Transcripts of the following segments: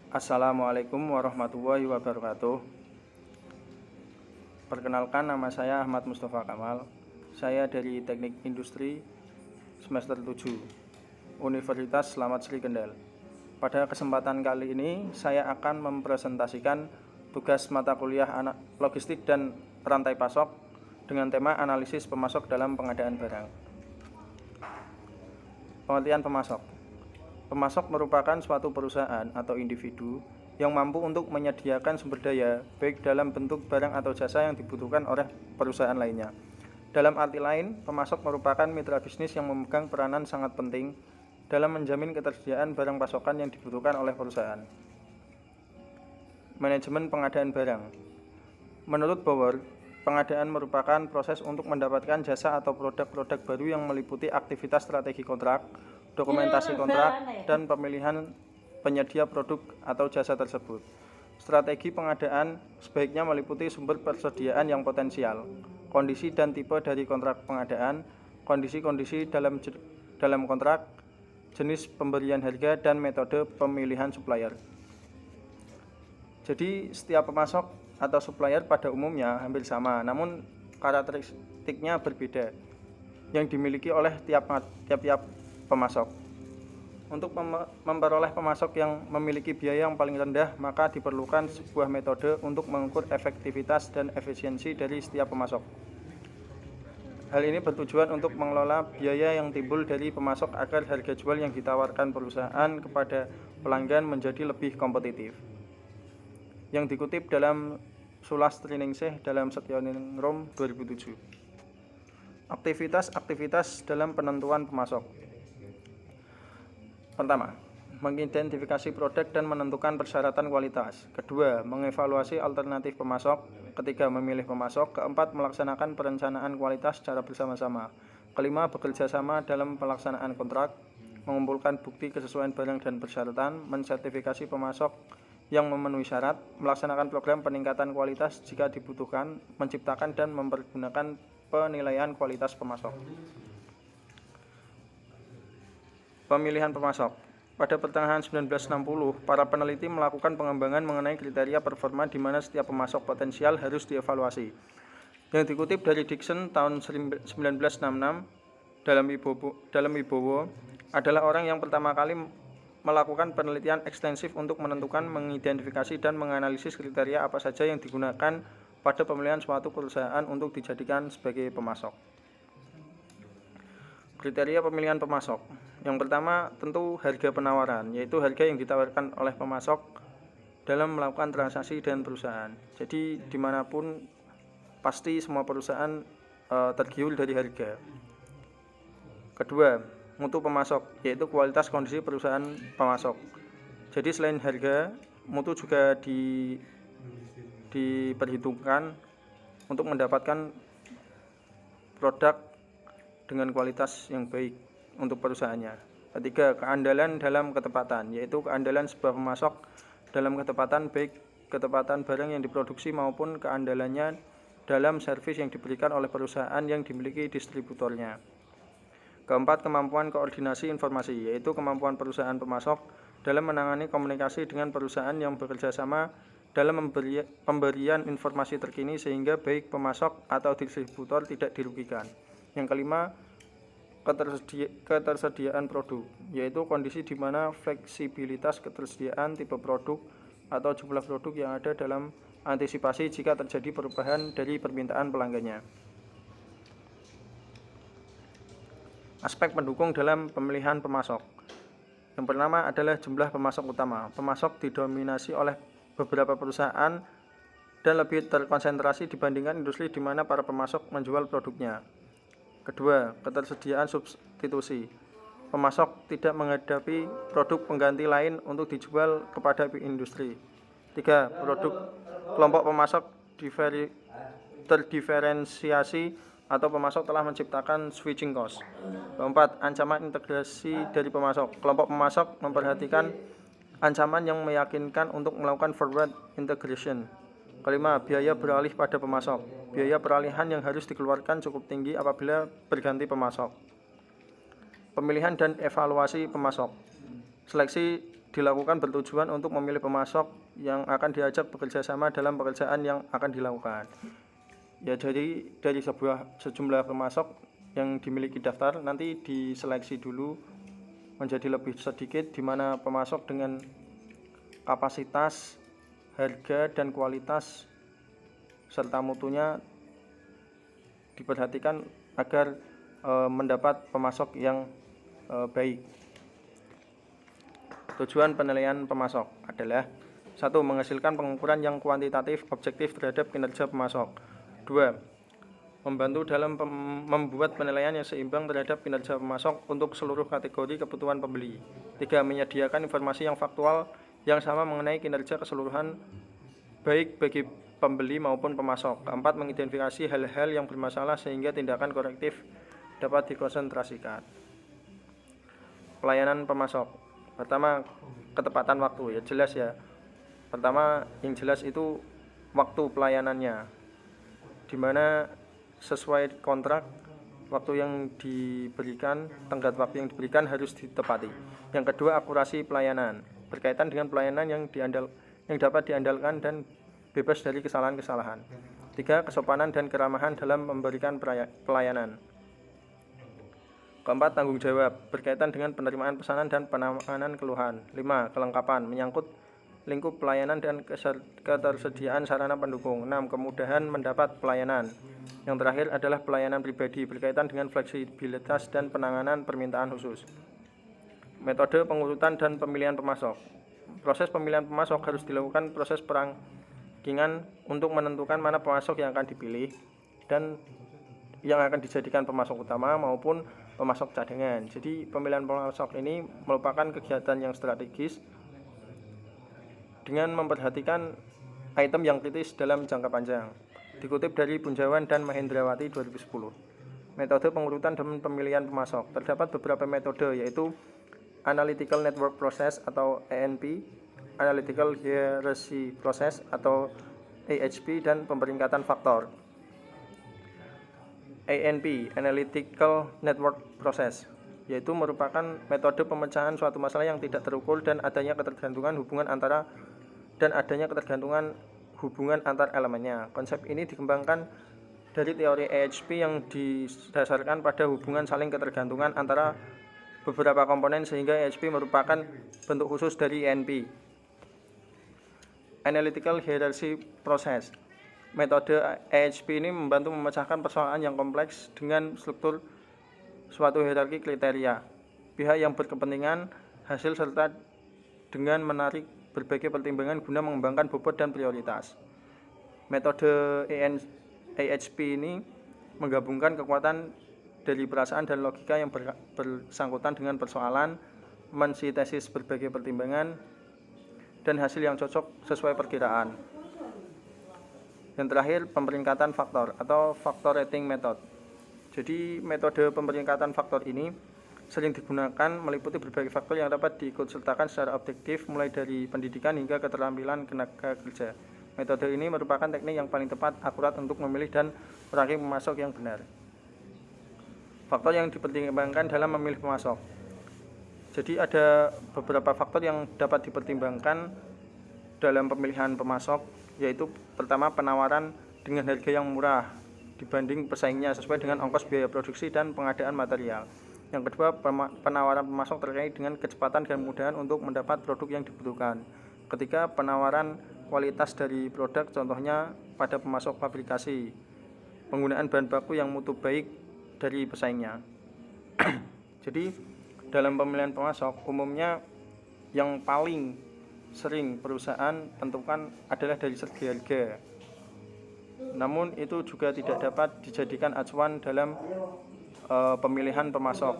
Assalamualaikum warahmatullahi wabarakatuh. Perkenalkan, nama saya Ahmad Mustafa Kamal. Saya dari Teknik Industri semester 7 Universitas Slamet Sri Kendal. Pada kesempatan kali ini saya akan mempresentasikan tugas mata kuliah logistik dan rantai pasok dengan tema analisis pemasok dalam pengadaan barang. Pengertian pemasok. Pemasok merupakan suatu perusahaan atau individu yang mampu untuk menyediakan sumber daya, baik dalam bentuk barang atau jasa yang dibutuhkan oleh perusahaan lainnya. Dalam arti lain, pemasok merupakan mitra bisnis yang memegang peranan sangat penting dalam menjamin ketersediaan barang pasokan yang dibutuhkan oleh perusahaan. Manajemen pengadaan barang. Menurut Bauer, pengadaan merupakan proses untuk mendapatkan jasa atau produk-produk baru yang meliputi aktivitas strategi kontrak, dokumentasi kontrak, dan pemilihan penyedia produk atau jasa tersebut. Strategi pengadaan sebaiknya meliputi sumber persediaan yang potensial, kondisi dan tipe dari kontrak pengadaan, kondisi-kondisi dalam kontrak, jenis pemberian harga, dan metode pemilihan supplier. Jadi setiap pemasok atau supplier pada umumnya hampir sama, namun karakteristiknya berbeda yang dimiliki oleh tiap-tiap pemasok. Untuk memperoleh pemasok yang memiliki biaya yang paling rendah, maka diperlukan sebuah metode untuk mengukur efektivitas dan efisiensi dari setiap pemasok. Hal ini bertujuan untuk mengelola biaya yang timbul dari pemasok agar harga jual yang ditawarkan perusahaan kepada pelanggan menjadi lebih kompetitif. Yang dikutip dalam Sulas Triningsih dalam Setyoning 2007. Aktivitas dalam penentuan pemasok. Pertama, mengidentifikasi produk dan menentukan persyaratan kualitas. Kedua, mengevaluasi alternatif pemasok. Ketiga, memilih pemasok. Keempat, melaksanakan perencanaan kualitas secara bersama-sama. Kelima, bekerja sama dalam pelaksanaan kontrak, mengumpulkan bukti kesesuaian barang dan persyaratan, mensertifikasi pemasok yang memenuhi syarat, melaksanakan program peningkatan kualitas jika dibutuhkan, menciptakan dan mempergunakan penilaian kualitas pemasok. Pemilihan pemasok. Pada pertengahan 1960, para peneliti melakukan pengembangan mengenai kriteria performa di mana setiap pemasok potensial harus dievaluasi. Yang dikutip dari Dixon tahun 1966 dalam Wibowo adalah orang yang pertama kali melakukan penelitian ekstensif untuk menentukan, mengidentifikasi, dan menganalisis kriteria apa saja yang digunakan pada pemilihan suatu perusahaan untuk dijadikan sebagai pemasok. Kriteria pemilihan pemasok. Yang pertama tentu harga penawaran, yaitu harga yang ditawarkan oleh pemasok dalam melakukan transaksi dengan perusahaan. Jadi dimanapun pasti semua perusahaan tergiur dari harga. Kedua, mutu pemasok, yaitu kualitas kondisi perusahaan pemasok. Jadi selain harga, mutu juga diperhitungkan untuk mendapatkan produk dengan kualitas yang baik untuk perusahaannya. Ketiga, keandalan dalam ketepatan, yaitu keandalan sebuah pemasok dalam ketepatan, baik ketepatan barang yang diproduksi maupun keandalannya dalam servis yang diberikan oleh perusahaan yang dimiliki distributornya. Keempat, kemampuan koordinasi informasi, yaitu kemampuan perusahaan pemasok dalam menangani komunikasi dengan perusahaan yang bekerja sama dalam pemberian informasi terkini sehingga baik pemasok atau distributor tidak dirugikan. Yang kelima, ketersediaan produk, yaitu kondisi di mana fleksibilitas ketersediaan tipe produk atau jumlah produk yang ada dalam antisipasi jika terjadi perubahan dari permintaan pelanggannya. Aspek pendukung dalam pemilihan pemasok. Yang pertama adalah jumlah pemasok utama. Pemasok didominasi oleh beberapa perusahaan dan lebih terkonsentrasi dibandingkan industri di mana para pemasok menjual produknya. Kedua, ketersediaan substitusi. Pemasok tidak menghadapi produk pengganti lain untuk dijual kepada industri. Tiga, kelompok pemasok terdiferensiasi atau pemasok telah menciptakan switching cost. Keempat, ancaman integrasi dari pemasok. Kelompok pemasok memperhatikan ancaman yang meyakinkan untuk melakukan forward integration. Kelima, biaya beralih pada pemasok. Biaya peralihan yang harus dikeluarkan cukup tinggi apabila berganti pemasok. Pemilihan dan evaluasi pemasok. Seleksi dilakukan bertujuan untuk memilih pemasok yang akan diajak bekerja sama dalam pekerjaan yang akan dilakukan. Ya, jadi dari sejumlah pemasok yang dimiliki daftar nanti diseleksi dulu menjadi lebih sedikit, di mana pemasok dengan kapasitas, harga, dan kualitas serta mutunya diperhatikan agar mendapat pemasok yang baik. Tujuan penilaian pemasok adalah 1. Menghasilkan pengukuran yang kuantitatif objektif terhadap kinerja pemasok. 2. Membantu dalam membuat penilaian yang seimbang terhadap kinerja pemasok untuk seluruh kategori kebutuhan pembeli. 3. Menyediakan informasi yang faktual yang sama mengenai kinerja keseluruhan baik bagi pembeli maupun pemasok. 4. Mengidentifikasi hal-hal yang bermasalah sehingga tindakan korektif dapat dikonsentrasikan. Pelayanan pemasok. Pertama, ketepatan waktu, ya jelas ya. Pertama, yang jelas itu waktu pelayanannya, di mana sesuai kontrak waktu yang diberikan, tenggat waktu yang diberikan harus ditepati. Yang kedua, akurasi pelayanan, berkaitan dengan pelayanan yang dapat diandalkan dan bebas dari kesalahan-kesalahan. 3. Kesopanan dan keramahan dalam memberikan pelayanan. Keempat, tanggung jawab, berkaitan dengan penerimaan pesanan dan penanganan keluhan. 5. Kelengkapan, menyangkut lingkup pelayanan dan ketersediaan sarana pendukung. 6. Kemudahan mendapat pelayanan. Yang terakhir adalah pelayanan pribadi, berkaitan dengan fleksibilitas dan penanganan permintaan khusus. Metode pengurutan dan pemilihan pemasok. Proses pemilihan pemasok harus dilakukan proses perangkingan untuk menentukan mana pemasok yang akan dipilih dan yang akan dijadikan pemasok utama maupun pemasok cadangan. Jadi pemilihan pemasok ini merupakan kegiatan yang strategis dengan memperhatikan item yang kritis dalam jangka panjang. Dikutip dari Bunjawan dan Mahendrawati 2010. Metode pengurutan dan pemilihan pemasok. Terdapat beberapa metode, yaitu Analytical Network Process atau ANP, Analytical Hierarchy Process atau AHP, dan pemeringkatan faktor. ANP, Analytical Network Process, yaitu merupakan metode pemecahan suatu masalah yang tidak terukur dan adanya ketergantungan hubungan antar elemennya. Konsep ini dikembangkan dari teori AHP yang didasarkan pada hubungan saling ketergantungan antara beberapa komponen, sehingga AHP merupakan bentuk khusus dari ANP. Analytical Hierarchy Process. Metode AHP ini membantu memecahkan persoalan yang kompleks dengan struktur suatu hierarki kriteria, pihak yang berkepentingan, hasil, serta dengan menarik berbagai pertimbangan guna mengembangkan bobot dan prioritas. Metode AHP ini menggabungkan kekuatan dari perasaan dan logika yang bersangkutan dengan persoalan, mensintesis berbagai pertimbangan, dan hasil yang cocok sesuai perkiraan. Yang terakhir, pemeringkatan faktor atau factor rating method. Jadi metode pemeringkatan faktor ini sering digunakan meliputi berbagai faktor yang dapat diikutsertakan secara objektif, mulai dari pendidikan hingga keterampilan tenaga kerja. Metode ini merupakan teknik yang paling tepat, akurat untuk memilih dan meranking pemasok yang benar. Faktor yang dipertimbangkan dalam memilih pemasok. Jadi ada beberapa faktor yang dapat dipertimbangkan dalam pemilihan pemasok, yaitu pertama, penawaran dengan harga yang murah dibanding pesaingnya sesuai dengan ongkos biaya produksi dan pengadaan material. Yang kedua, penawaran pemasok terkait dengan kecepatan dan kemudahan untuk mendapat produk yang dibutuhkan. Ketiga, penawaran kualitas dari produk, contohnya pada pemasok fabrikasi, penggunaan bahan baku yang mutu baik dari pesaingnya. Jadi dalam pemilihan pemasok, umumnya yang paling sering perusahaan tentukan adalah dari segi harga. Namun itu juga tidak dapat dijadikan acuan dalam pemilihan pemasok.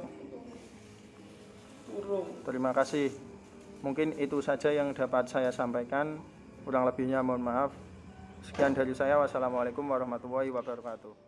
Terima kasih. Mungkin itu saja yang dapat saya sampaikan. Kurang lebihnya mohon maaf. Sekian dari saya. Wassalamualaikum warahmatullahi wabarakatuh.